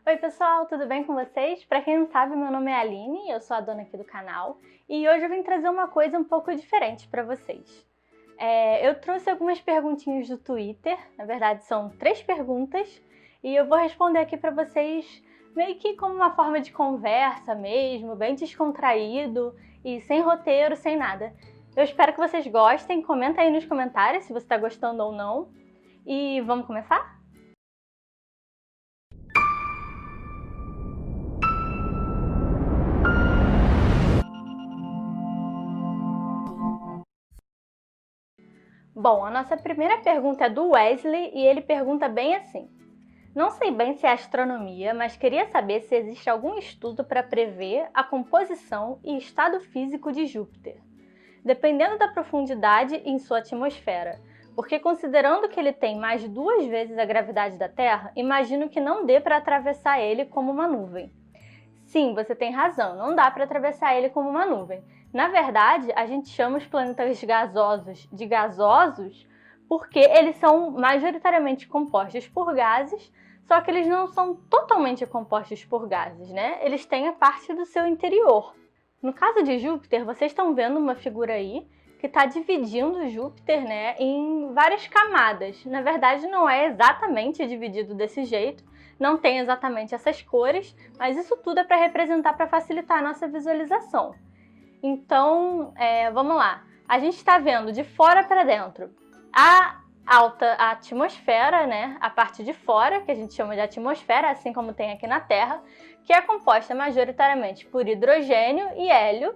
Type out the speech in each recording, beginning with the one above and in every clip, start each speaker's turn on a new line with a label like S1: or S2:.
S1: Oi pessoal, tudo bem com vocês? Para quem não sabe, meu nome é Aline, eu sou a dona aqui do canal e hoje eu vim trazer uma coisa um pouco diferente para vocês. Eu trouxe algumas perguntinhas do Twitter, na verdade são 3 perguntas e eu vou responder aqui para vocês meio que como uma forma de conversa mesmo, bem descontraído e sem roteiro, sem nada. Eu espero que vocês gostem, comenta aí nos comentários se você está gostando ou não e vamos começar? Bom, a nossa primeira pergunta é do Wesley e ele pergunta bem assim: não sei bem se é astronomia, mas queria saber se existe algum estudo para prever a composição e estado físico de Júpiter, dependendo da profundidade em sua atmosfera, porque considerando que ele tem mais de 2 vezes a gravidade da Terra, imagino que não dê para atravessar ele como uma nuvem. Sim, você tem razão, não dá para atravessar ele como uma nuvem. Na verdade, a gente chama os planetas gasosos de gasosos porque eles são majoritariamente compostos por gases, só que eles não são totalmente compostos por gases, né? Eles têm a parte do seu interior. No caso de Júpiter, vocês estão vendo uma figura aí que está dividindo Júpiter, né, em várias camadas. Na verdade, não é exatamente dividido desse jeito, não tem exatamente essas cores, mas isso tudo é para representar, para facilitar a nossa visualização. Então, vamos lá. A gente está vendo de fora para dentro a atmosfera, né? A parte de fora, que a gente chama de atmosfera, assim como tem aqui na Terra, que é composta majoritariamente por hidrogênio e hélio,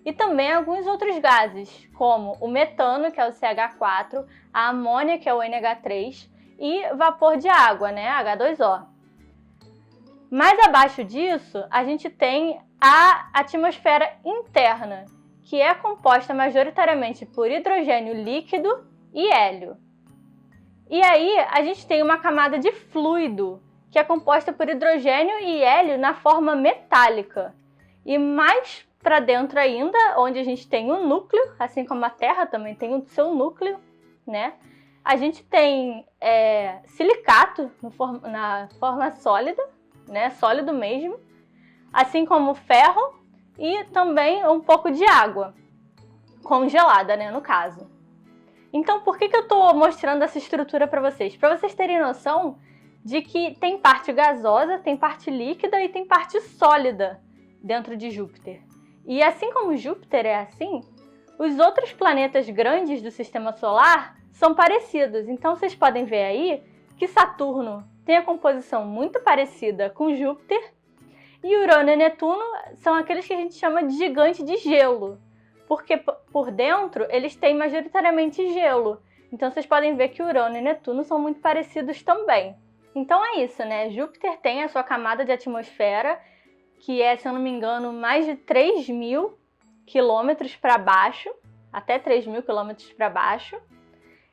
S1: e também alguns outros gases, como o metano, que é o CH4, a amônia, que é o NH3, e vapor de água, né? H2O. Mais abaixo disso, a gente tem a atmosfera interna, que é composta majoritariamente por hidrogênio líquido e hélio. E aí, a gente tem uma camada de fluido, que é composta por hidrogênio e hélio na forma metálica. E mais para dentro ainda, onde a gente tem o núcleo, assim como a Terra também tem o seu núcleo, né? A gente tem silicato na forma sólida, né? Sólido mesmo, assim como ferro e também um pouco de água, congelada, né, no caso. Então, por que eu estou mostrando essa estrutura para vocês? Para vocês terem noção de que tem parte gasosa, tem parte líquida e tem parte sólida dentro de Júpiter. E assim como Júpiter é assim, os outros planetas grandes do Sistema Solar são parecidos. Então, vocês podem ver aí que Saturno tem a composição muito parecida com Júpiter, e Urano e Netuno são aqueles que a gente chama de gigante de gelo, porque por dentro eles têm majoritariamente gelo. Então vocês podem ver que Urano e Netuno são muito parecidos também. Então é isso, né? Júpiter tem a sua camada de atmosfera, que é, se eu não me engano, mais de 3.000 quilômetros para baixo, até 3.000 quilômetros para baixo.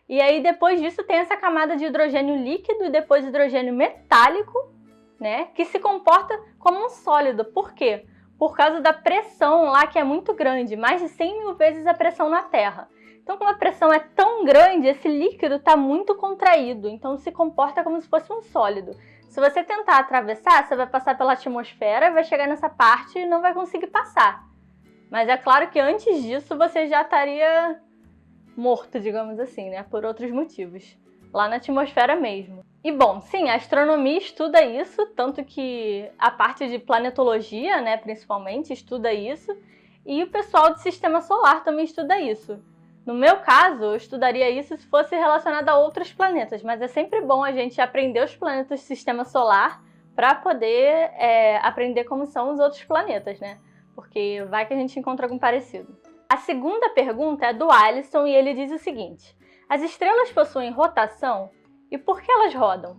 S1: E aí depois disso tem essa camada de hidrogênio líquido e depois hidrogênio metálico, né, que se comporta como um sólido. Por quê? Por causa da pressão lá, que é muito grande, mais de 100.000 vezes a pressão na Terra. Então, como a pressão é tão grande, esse líquido está muito contraído, então se comporta como se fosse um sólido. Se você tentar atravessar, você vai passar pela atmosfera, vai chegar nessa parte e não vai conseguir passar. Mas é claro que antes disso você já estaria morto, digamos assim, né? Por outros motivos, lá na atmosfera mesmo. E bom, sim, a astronomia estuda isso, tanto que a parte de planetologia, né, principalmente, estuda isso, e o pessoal do Sistema Solar também estuda isso. No meu caso, eu estudaria isso se fosse relacionado a outros planetas, mas é sempre bom a gente aprender os planetas do Sistema Solar para poder aprender como são os outros planetas, né? Porque vai que a gente encontra algum parecido. A segunda pergunta é do Alisson e ele diz o seguinte: as estrelas possuem rotação e por que elas rodam?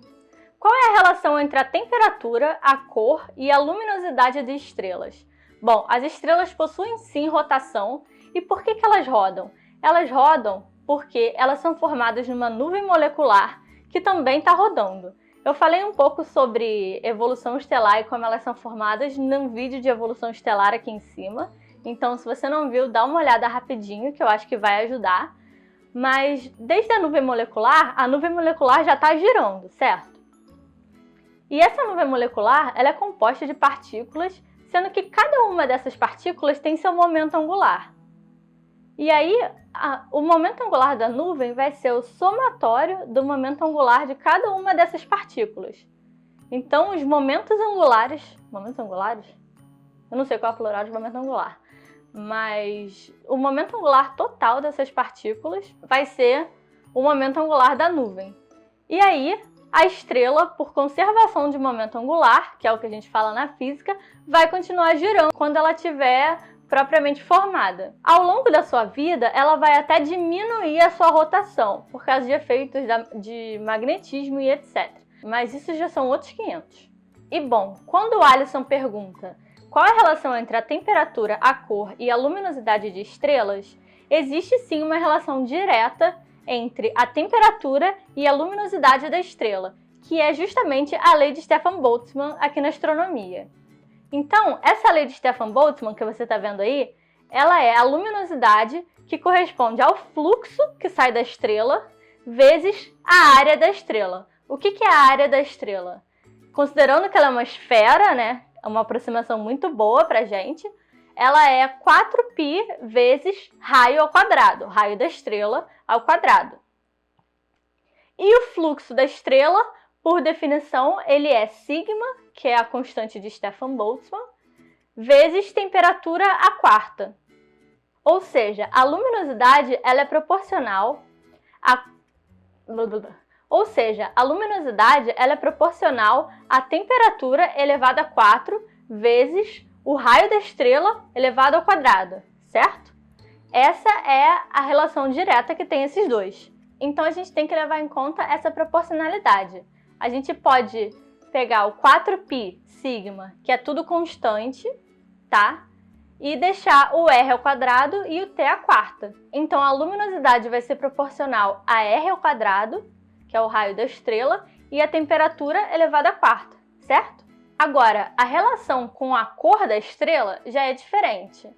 S1: Qual é a relação entre a temperatura, a cor e a luminosidade de estrelas? Bom, as estrelas possuem sim rotação e por que elas rodam? Elas rodam porque elas são formadas numa nuvem molecular que também está rodando. Eu falei um pouco sobre evolução estelar e como elas são formadas num vídeo de evolução estelar aqui em cima. Então, se você não viu, dá uma olhada rapidinho, que eu acho que vai ajudar. Mas desde a nuvem molecular já está girando, certo? E essa nuvem molecular, ela é composta de partículas, sendo que cada uma dessas partículas tem seu momento angular. E aí, o momento angular da nuvem vai ser o somatório do momento angular de cada uma dessas partículas. Então, os momentos angulares... Momentos angulares? Eu não sei qual é o plural de momento angular. Mas o momento angular total dessas partículas vai ser o momento angular da nuvem. E aí, a estrela, por conservação de momento angular, que é o que a gente fala na física, vai continuar girando quando ela estiver propriamente formada. Ao longo da sua vida, ela vai até diminuir a sua rotação, por causa de efeitos de magnetismo e etc. Mas isso já são outros 500. E bom, quando o Alisson pergunta qual é a relação entre a temperatura, a cor e a luminosidade de estrelas, existe sim uma relação direta entre a temperatura e a luminosidade da estrela, que é justamente a lei de Stefan Boltzmann aqui na astronomia. Então, essa lei de Stefan Boltzmann que você está vendo aí, ela é a luminosidade que corresponde ao fluxo que sai da estrela vezes a área da estrela. O que é a área da estrela? Considerando que ela é uma esfera, né, é uma aproximação muito boa para a gente, ela é 4π vezes raio ao quadrado, raio da estrela ao quadrado. E o fluxo da estrela, por definição, ele é sigma, que é a constante de Stefan Boltzmann, vezes temperatura à quarta. Ou seja, a luminosidade ela é proporcional à temperatura elevada a 4 vezes o raio da estrela elevado ao quadrado, certo? Essa é a relação direta que tem esses dois. Então a gente tem que levar em conta essa proporcionalidade. A gente pode pegar o 4π sigma, que é tudo constante, tá? E deixar o r ao quadrado e o t à quarta. Então a luminosidade vai ser proporcional a r ao quadrado, que é o raio da estrela, e a temperatura elevada à quarta, certo? Agora, a relação com a cor da estrela já é diferente.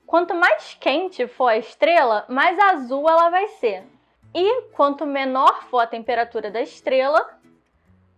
S1: Quanto mais quente for a estrela, mais azul ela vai ser. E quanto menor for a temperatura da estrela,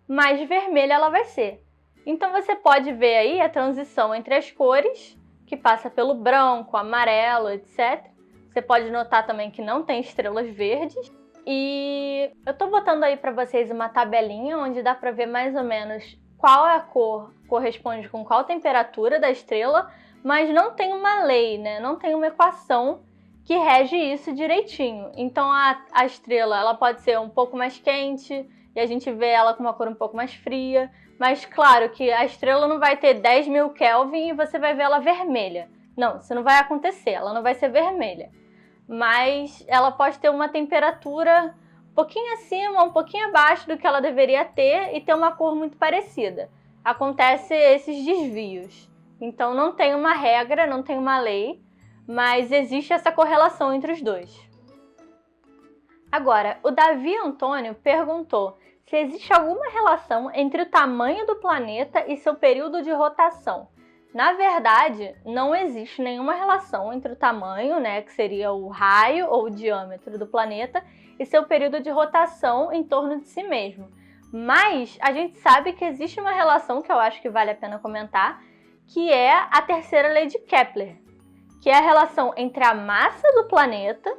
S1: mais vermelha ela vai ser. Então você pode ver aí a transição entre as cores, que passa pelo branco, amarelo, etc. Você pode notar também que não tem estrelas verdes. E eu tô botando aí para vocês uma tabelinha onde dá para ver mais ou menos qual é a cor corresponde com qual temperatura da estrela, mas não tem uma lei, né? Não tem uma equação que rege isso direitinho. Então a estrela ela pode ser um pouco mais quente e a gente vê ela com uma cor um pouco mais fria, mas claro que a estrela não vai ter 10.000 Kelvin e você vai ver ela vermelha. Não, isso não vai acontecer, ela não vai ser vermelha. Mas ela pode ter uma temperatura um pouquinho acima, um pouquinho abaixo do que ela deveria ter e ter uma cor muito parecida. Acontece esses desvios. Então não tem uma regra, não tem uma lei, mas existe essa correlação entre os dois. Agora, o Davi Antônio perguntou se existe alguma relação entre o tamanho do planeta e seu período de rotação. Na verdade, não existe nenhuma relação entre o tamanho, né, que seria o raio ou o diâmetro do planeta, e seu período de rotação em torno de si mesmo. Mas a gente sabe que existe uma relação que eu acho que vale a pena comentar, que é a terceira lei de Kepler, que é a relação entre a massa do planeta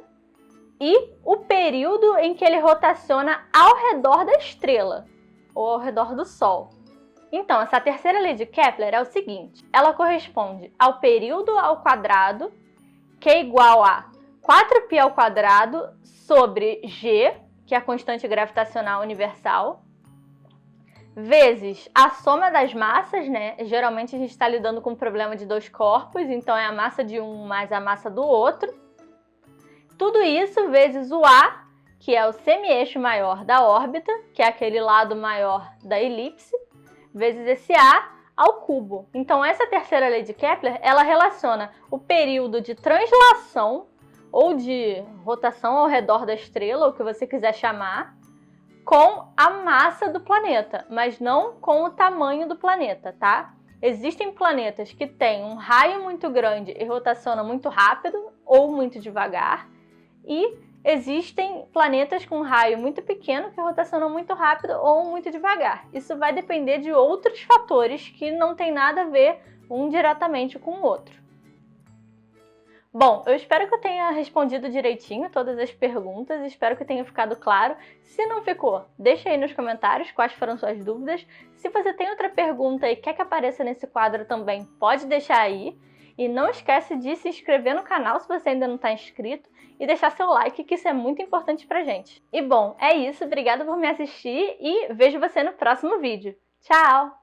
S1: e o período em que ele rotaciona ao redor da estrela, ou ao redor do Sol. Então, essa terceira lei de Kepler é o seguinte, ela corresponde ao período ao quadrado, que é igual a 4π ao quadrado sobre g, que é a constante gravitacional universal, vezes a soma das massas, né? Geralmente a gente está lidando com um problema de dois corpos, então é a massa de um mais a massa do outro. Tudo isso vezes o A, que é o semi-eixo maior da órbita, que é aquele lado maior da elipse, vezes esse A ao cubo. Então essa terceira lei de Kepler, ela relaciona o período de translação ou de rotação ao redor da estrela, o que você quiser chamar, com a massa do planeta, mas não com o tamanho do planeta, tá? Existem planetas que têm um raio muito grande e rotacionam muito rápido ou muito devagar, e existem planetas com raio muito pequeno que rotacionam muito rápido ou muito devagar. Isso vai depender de outros fatores que não tem nada a ver um diretamente com o outro. Bom, eu espero que eu tenha respondido direitinho todas as perguntas, espero que tenha ficado claro. Se não ficou, deixa aí nos comentários quais foram suas dúvidas. Se você tem outra pergunta e quer que apareça nesse quadro também, pode deixar aí. E não esquece de se inscrever no canal se você ainda não está inscrito e deixar seu like, que isso é muito importante pra gente. E bom, é isso, obrigada por me assistir e vejo você no próximo vídeo. Tchau!